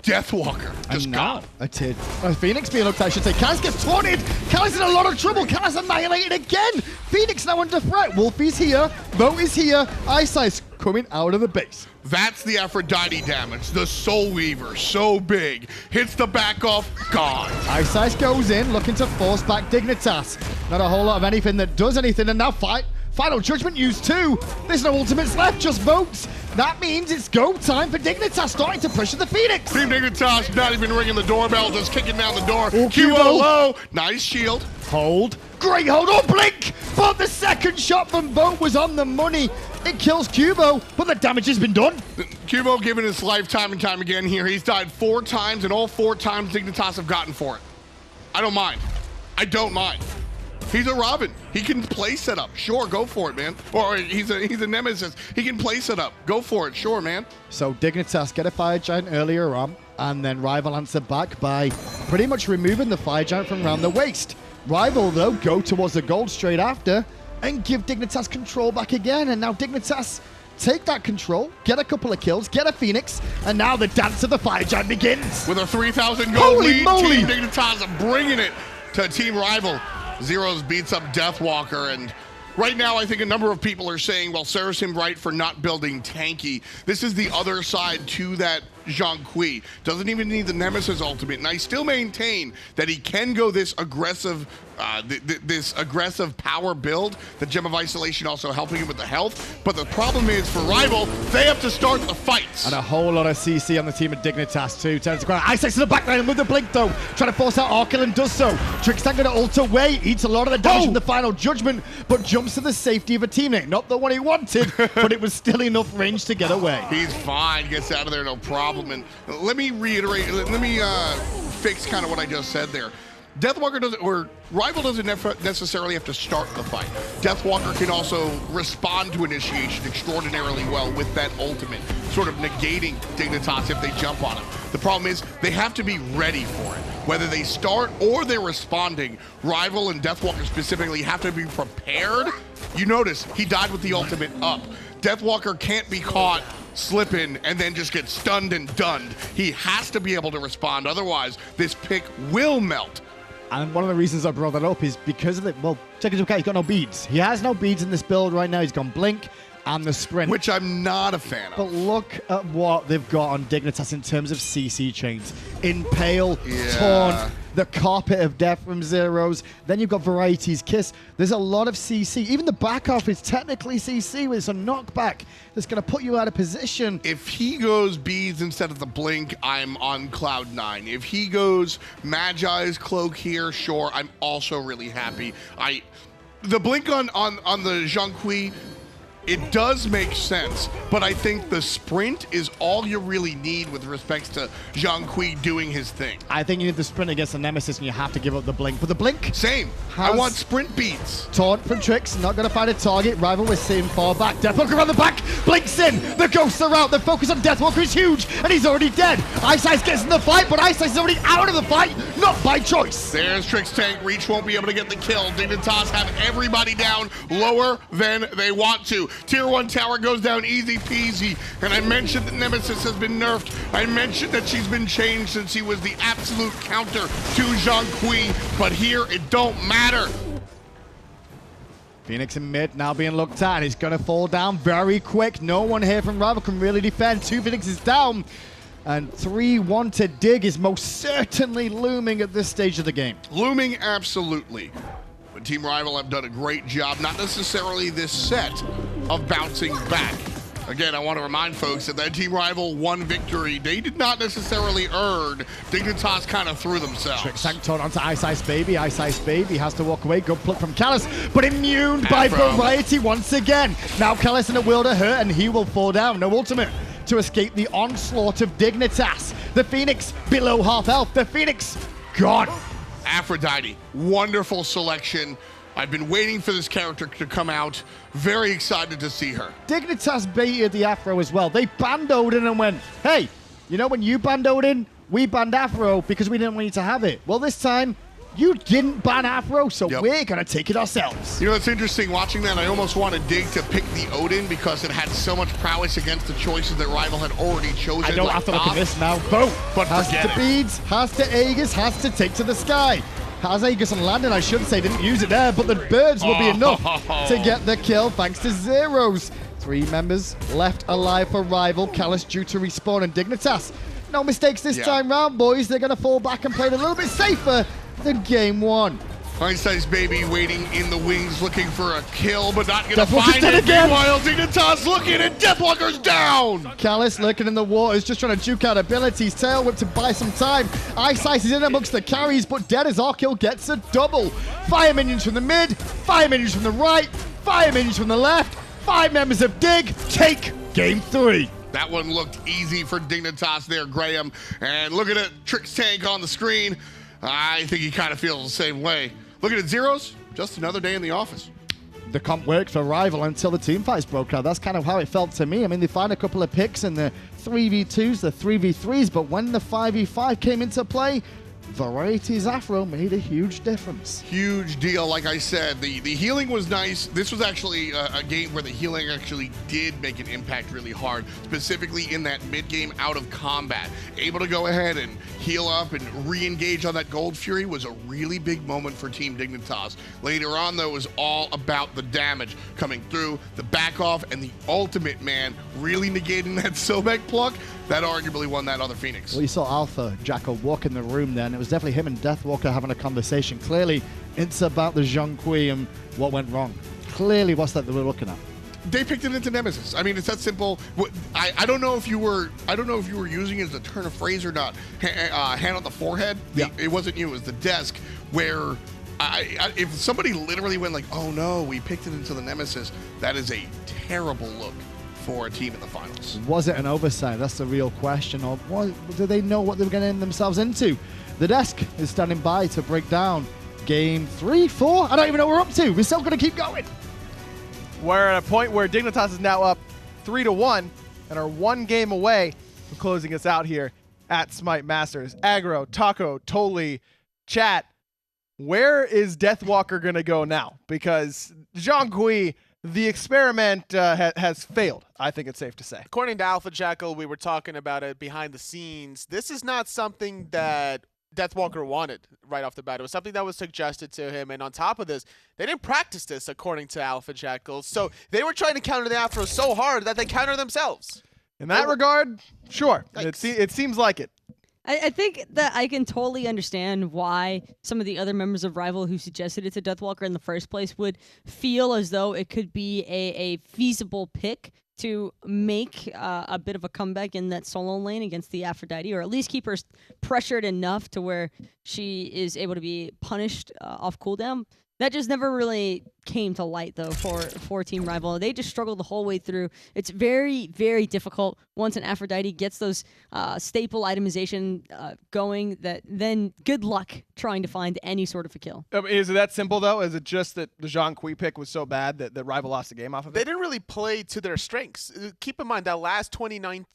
Deathwalker. Just gone. A Phoenix being looked at, I should say. Kaz gets taunted. Kaz in a lot of trouble. Kaz annihilated again. Phoenix now under threat. Wlfy's here. Vote is here. Iceice coming out of the base. That's the Aphrodite damage. The Soul Weaver, so big. Hits the back off, gone. Iceice goes in, looking to force back Dignitas. Not a whole lot of anything that does anything, and now Final Judgment used too. There's no ultimates left, just votes. That means it's go time for Dignitas, starting to pressure the Phoenix. Team Dignitas not even ringing the doorbell, just kicking down the door. Qvo low, nice shield. Hold, great hold, oh blink! But the second shot from Vote was on the money. It kills Qvo, but the damage has been done. Qvo giving his life time and time again here. He's died 4 times, and all 4 times Dignitas have gotten for it. I don't mind. I don't mind. He's a Robin. He can play setup. Sure, go for it, man. Or he's a Nemesis. He can play setup. Go for it. Sure, man. So Dignitas get a Fire Giant earlier on, and then Rival answer back by pretty much removing the Fire Giant from around the waist. Rival, though, go towards the gold straight after and give Dignitas control back again. And now Dignitas take that control, get a couple of kills, get a Phoenix, and now the dance of the Fire Giant begins. With a 3,000 gold Holy lead, moly. Team Dignitas bringing it to Team Rival. Zyrhoes beats up Deathwalker, and right now I think a number of people are saying, well, serves him right for not building tanky. This is the other side to that Zhonghui. Doesn't even need the Nemesis ultimate, and I still maintain that he can go this aggressive power build. The Gem of Isolation also helping him with the health, but the problem is for Rival, they have to start the fights. And a whole lot of CC on the team of Dignitas too. Turns to ground. Iceice to the back line with the blink though. Trying to force out Arkkyl and does so. Trixtank going to ult away. Eats a lot of the damage from the Final Judgment, but jumps to the safety of a teammate. Not the one he wanted, but it was still enough range to get away. He's fine. Gets out of there, no problem. And let me reiterate, let me fix kind of what I just said there. Deathwalker doesn't, or Rival doesn't necessarily have to start the fight. Deathwalker can also respond to initiation extraordinarily well with that ultimate, sort of negating Dignitas if they jump on him. The problem is they have to be ready for it. Whether they start or they're responding, Rival and Deathwalker specifically have to be prepared. You notice he died with the ultimate up. Deathwalker can't be caught slipping and then just get stunned and dunned. He has to be able to respond, otherwise this pick will melt. And one of the reasons I brought that up is because of it. Well, check it out, he's got no beads. He has no beads in this build right now. He's gone blink and the sprint, which I'm not a fan of. But look at what they've got on Dignitas in terms of CC chains. Impale, Taunt, the Carpet of Death from Zyrhoes. Then you've got Variety's Kiss. There's a lot of CC. Even the back off is technically CC with some knockback that's going to put you out of position. If he goes beads instead of the blink, I'm on cloud 9. If he goes Magi's cloak here, sure, I'm also really happy. The blink on the Zhonghui, it does make sense, but I think the sprint is all you really need with respect to Zhonghui doing his thing. I think you need the sprint against the Nemesis and you have to give up the blink. But the blink? Same. I want sprint beats. Taunt from Trix, not going to find a target. Rival with Sim far back. Deathwalker on the back, blinks in. The ghosts are out. The focus on Deathwalker is huge, and he's already dead. Iceice gets in the fight, but Iceice is already out of the fight, not by choice. There's Trixtank. Reach won't be able to get the kill. Dignitas have everybody down lower than they want to. Tier 1 tower goes down easy peasy. And I mentioned that Nemesis has been nerfed. I mentioned that she's been changed since he was the absolute counter to Zhonghui. But here, it don't matter. Phoenix in mid now being looked at, and he's going to fall down very quick. No one here from Rival can really defend. 2 Phoenixes down. And 3-1 to Dig is most certainly looming at this stage of the game. Looming, absolutely. But Team Rival have done a great job, not necessarily this set, of bouncing back. Again, I want to remind folks that Team Rival won victory. They did not necessarily earn. Dignitas kind of threw themselves. Trixtank torn onto iceicebaby. iceicebaby has to walk away. Good pluck from Callus, but immune by Variety once again. Now Callus in a world of hurt, and he will fall down. No ultimate to escape the onslaught of Dignitas. The Phoenix below half health. The Phoenix gone. Aphrodite, wonderful selection. I've been waiting for this character to come out. Very excited to see her. Dignitas baited the Afro as well. They banned Odin and went, hey, you know when you banned Odin, we banned Afro because we didn't want you to have it. Well, this time, you didn't ban Afro, so we're going to take it ourselves. You know, it's interesting watching that. I almost wanted Dig to pick the Odin because it had so much prowess against the choices that Rival had already chosen. I don't have to look at this now. Boom. But has to beads, has to Aegis, has to take to the sky. Has Aegis on landing, I should say, didn't use it there, but the birds will be enough to get the kill thanks to Zyrhoes. 3 members left alive for Rival. Callus due to respawn, and Dignitas. No mistakes this time round, boys. They're going to fall back and play it a little bit safer than game 1. iceicebaby waiting in the wings, looking for a kill, but not going to Deathwalker's find it. again. Meanwhile, Dignitas looking, and Deathwalker's down! Callus lurking in the waters, just trying to juke out abilities. Tail whip to buy some time. Ice is in amongst the carries, but dead as Arkkyl gets a double. Fire minions from the mid, fire minions from the right, fire minions from the left. 5 members of Dig take game 3. That one looked easy for Dignitas there, Graham. And look at it, Trixtank on the screen. I think he kind of feels the same way. Looking at Zyrhoes, just another day in the office. The comp worked for Rival until the team fights broke out. That's kind of how it felt to me. I mean, they found a couple of picks in the 3v2s, the 3v3s, but when the 5v5 came into play, Variety's Afro made a huge difference. Huge deal. Like I said, the healing was nice. This was actually a game where the healing actually did make an impact really hard, specifically in that mid game out of combat. Able to go ahead and heal up and re-engage on that Gold Fury was a really big moment for Team Dignitas. Later on, though, it was all about the damage coming through, the back off, and the ultimate, man, really negating that Sobek pluck. That arguably won that other Phoenix. Well, you saw Alpha Jackal walk in the room then. It was definitely him and Deathwalker having a conversation. Clearly, it's about the Zhonghui and what went wrong. Clearly, what's that they were looking at? They picked it into Nemesis. I mean, it's that simple. I don't know if you were using it as a turn of phrase or not. Hand on the forehead. Yeah. It wasn't you. It was the desk where. If somebody literally went like, "Oh no, we picked it into the Nemesis," that is a terrible look for a team in the finals. Was it an oversight? That's the real question. Or do they know what they were getting themselves into? The desk is standing by to break down game 3, 4. I don't even know what we're up to. We're still going to keep going. We're at a point where Dignitas is now up 3-1 and are 1 game away from closing us out here at Smite Masters. Aggro, Taco, Toli, chat. Where is Deathwalker going to go now? Because Zhonghui, the experiment has failed, I think it's safe to say. According to Alpha Jackal, we were talking about it behind the scenes. This is not something that Deathwalker wanted right off the bat. It was something that was suggested to him, and on top of this, they didn't practice this, according to Alpha Jackal. So they were trying to counter the Afro so hard that they counter themselves. In that regard, sure. It seems like it. I think that I can totally understand why some of the other members of Rival who suggested it to Deathwalker in the first place would feel as though it could be a feasible pick to make a bit of a comeback in that solo lane against the Aphrodite, or at least keep her pressured enough to where she is able to be punished off cooldown. That just never really came to light, though, for Team Rival. They just struggled the whole way through. It's very, very difficult once an Aphrodite gets those staple itemization going, that then good luck trying to find any sort of a kill. Is it that simple, though? Is it just that the Zhonghui pick was so bad that Rival lost the game off of it? They didn't really play to their strengths. Keep in mind that last 29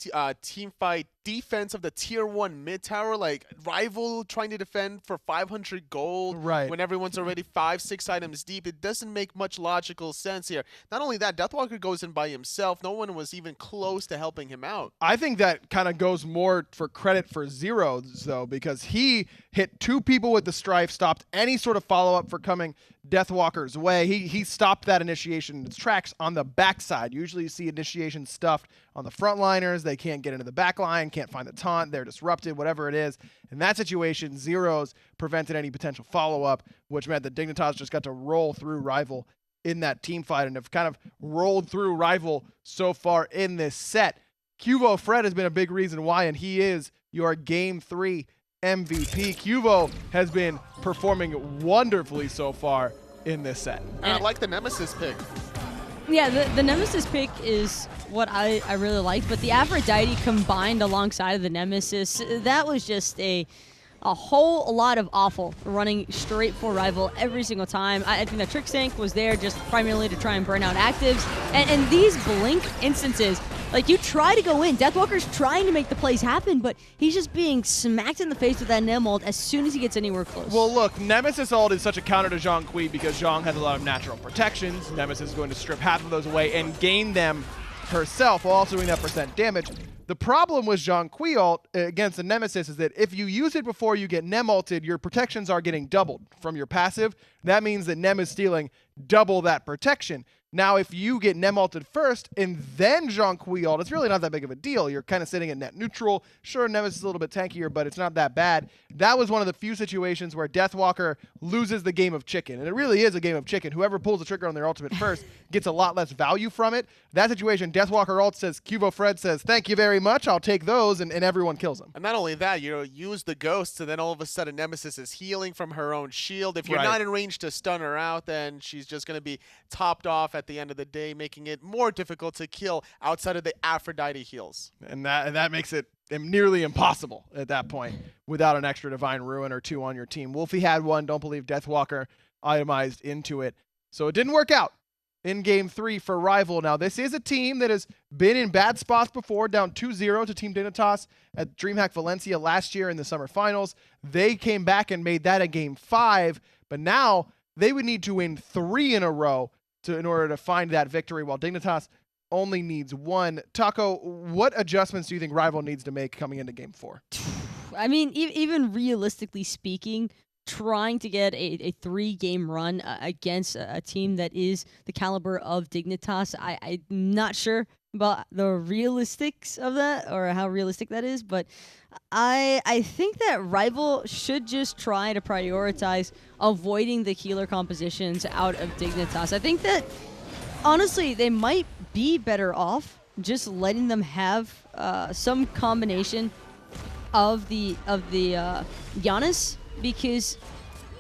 team fight defense of the tier 1 mid tower, like Rival trying to defend for 500 gold when everyone's already 5-6 items deep. It doesn't make much logical sense here. Not only that, Deathwalker goes in by himself. No one was even close to helping him out. I think that kind of goes more for credit for Zyrhoes, though, because he hit 2 people with the Strife, stopped any sort of follow-up for coming Deathwalker's way. He stopped that initiation in its tracks on the backside. Usually you see initiation stuffed on the frontliners. They can't get into the back line, can't find the taunt, they're disrupted, whatever it is. In that situation, Zyrhoes prevented any potential follow-up, which meant that Dignitas just got to roll through Rival in that team fight and have kind of rolled through Rival so far in this set. QvoFred has been a big reason why, and he is your Game 3 MVP. Qvo has been performing wonderfully so far in this set. And I like the Nemesis pick. Yeah, the Nemesis pick is what I really liked, but the Aphrodite combined alongside of the Nemesis, that was just a whole lot of awful running straight for Rival every single time. I think that Trixtank was there just primarily to try and burn out actives. And these blink instances, like you try to go in, Deathwalker's trying to make the plays happen, but he's just being smacked in the face with that Nem ult as soon as he gets anywhere close. Well, look, Nemesis ult is such a counter to Zhonghui because Zhong has a lot of natural protections. Nemesis is going to strip half of those away and gain them herself while also doing that percent damage. The problem with Zhonghui ult against the Nemesis is that if you use it before you get Nem ulted, your protections are getting doubled from your passive. That means that Nem is stealing double that protection. Now, if you get Nem ulted first and then Zhonghui ult, it's really not that big of a deal. You're kind of sitting at net neutral. Sure, Nemesis is a little bit tankier, but it's not that bad. That was one of the few situations where Deathwalker loses the game of chicken. And it really is a game of chicken. Whoever pulls the trigger on their ultimate first gets a lot less value from it. That situation, Deathwalker ult says, QvoFred says, thank you very much, I'll take those, and everyone kills him. And not only that, you use the ghosts, and then all of a sudden Nemesis is healing from her own shield. If you're not in range to stun her out, then she's just going to be topped off at the end of the day, making it more difficult to kill outside of the Aphrodite heals. And that makes it nearly impossible at that point without an extra Divine Ruin or two on your team. Wlfy had one. Don't believe Deathwalker itemized into it. So it didn't work out in Game 3 for Rival. Now, this is a team that has been in bad spots before, down 2-0 to Team Dignitas at DreamHack Valencia last year in the summer finals. They came back and made that a Game 5, but now they would need to win 3 in a row in order to find that victory, while Dignitas only needs 1. Taco, what adjustments do you think Rival needs to make coming into Game 4? I mean, even realistically speaking, trying to get a 3-game run against a team that is the caliber of Dignitas, I'm not sure about the realistics of that or how realistic that is, but I think that Rival should just try to prioritize avoiding the healer compositions out of Dignitas. I think that, honestly, they might be better off just letting them have some combination of the Giannis, because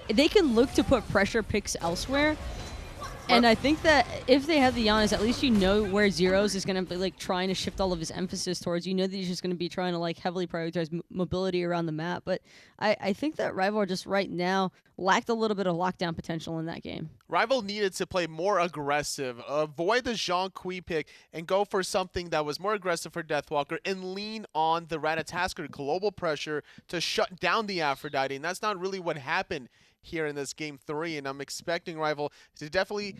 they can look to put pressure picks elsewhere. And I think that if they have the Giannis, at least you know where Zyrhoes is going to be like trying to shift all of his emphasis towards. You know that he's just going to be trying to like heavily prioritize mobility around the map. But I think that Rival just right now lacked a little bit of lockdown potential in that game. Rival needed to play more aggressive, avoid the Zhonghui pick, and go for something that was more aggressive for Deathwalker and lean on the Ratatasker global pressure to shut down the Aphrodite. And that's not really what happened here in this Game 3, and I'm expecting Rival to definitely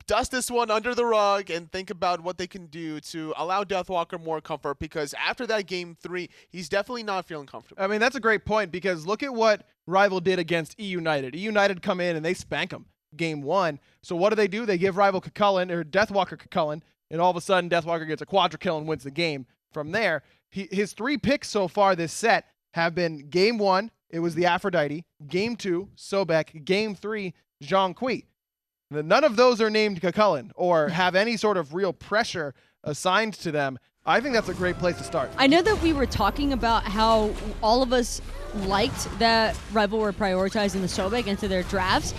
dust this one under the rug and think about what they can do to allow Deathwalker more comfort, because after that Game 3, he's definitely not feeling comfortable. I mean, that's a great point, because look at what Rival did against E-United. E-United come in and they spank them Game 1. So what do? They give Rival Cucullin, or Deathwalker Cucullin, and all of a sudden Deathwalker gets a quadra kill and wins the game. From there, his 3 picks so far this set have been Game 1, it was the Aphrodite. Game 2, Sobek. Game 3, Zhonghui. None of those are named Cucullin or have any sort of real pressure assigned to them. I think that's a great place to start. I know that we were talking about how all of us liked that Rival were prioritizing the Sobek into their drafts.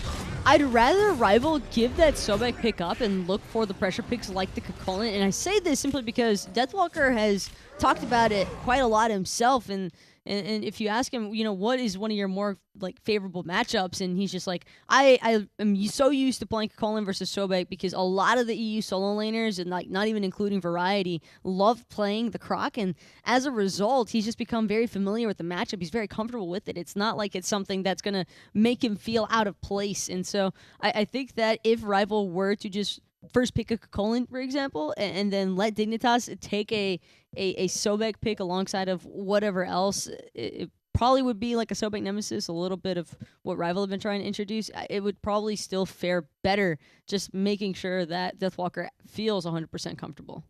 I'd rather Rival give that Sobek pick up and look for the pressure picks like the Cucullin. And I say this simply because Deathwalker has talked about it quite a lot himself, and if you ask him, what is one of your more like favorable matchups, and he's just like, I am so used to playing Cucullin versus Sobek because a lot of the EU solo laners, and like not even including Variety, love playing the Croc, and as a result, he's just become very familiar with the matchup. He's very comfortable with it. It's not like it's something that's gonna make him feel out of place, and so I think that if Rival were to just first pick a Cucullin, for example, and then let Dignitas take a Sobek pick alongside of whatever else, it probably would be like a Sobek Nemesis, a little bit of what Rival have been trying to introduce. It would probably still fare better, just making sure that Deathwalker feels 100% comfortable.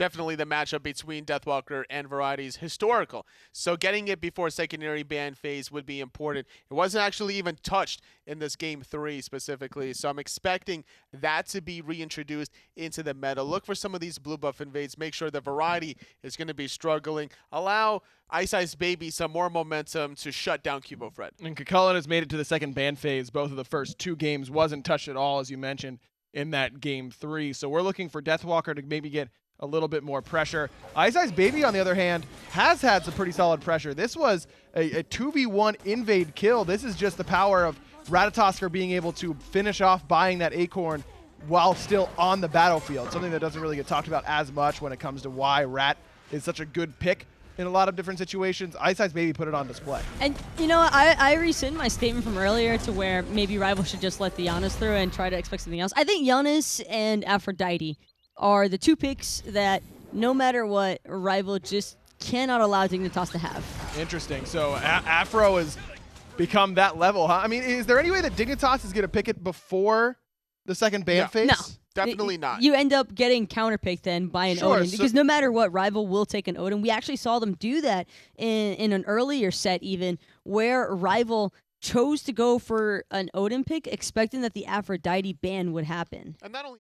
Definitely the matchup between Deathwalker and Variety is historical. So getting it before secondary ban phase would be important. It wasn't actually even touched in this game 3 specifically. So I'm expecting that to be reintroduced into the meta. Look for some of these blue buff invades. Make sure the Variety is going to be struggling. Allow iceicebaby some more momentum to shut down QvoFred. And Cullen has made it to the second ban phase. Both of the first 2 games wasn't touched at all, as you mentioned, in that game 3. So we're looking for Deathwalker to maybe get a little bit more pressure. iceicebaby, on the other hand, has had some pretty solid pressure. This was a 2v1 invade kill. This is just the power of Ratatosker being able to finish off buying that acorn while still on the battlefield, something that doesn't really get talked about as much when it comes to why Rat is such a good pick in a lot of different situations. iceicebaby put it on display. And, you know, I rescind my statement from earlier to where maybe Rival should just let the Giannis through and try to expect something else. I think Giannis and Aphrodite are the 2 picks that no matter what, Rival just cannot allow Dignitas to have. Interesting. So Afro has become that level, huh? I mean, is there any way that Dignitas is going to pick it before the second ban phase? No. Definitely not. You end up getting counterpicked then by an Odin, because no matter what, Rival will take an Odin. We actually saw them do that in an earlier set even, where Rival chose to go for an Odin pick, expecting that the Aphrodite ban would happen. And not only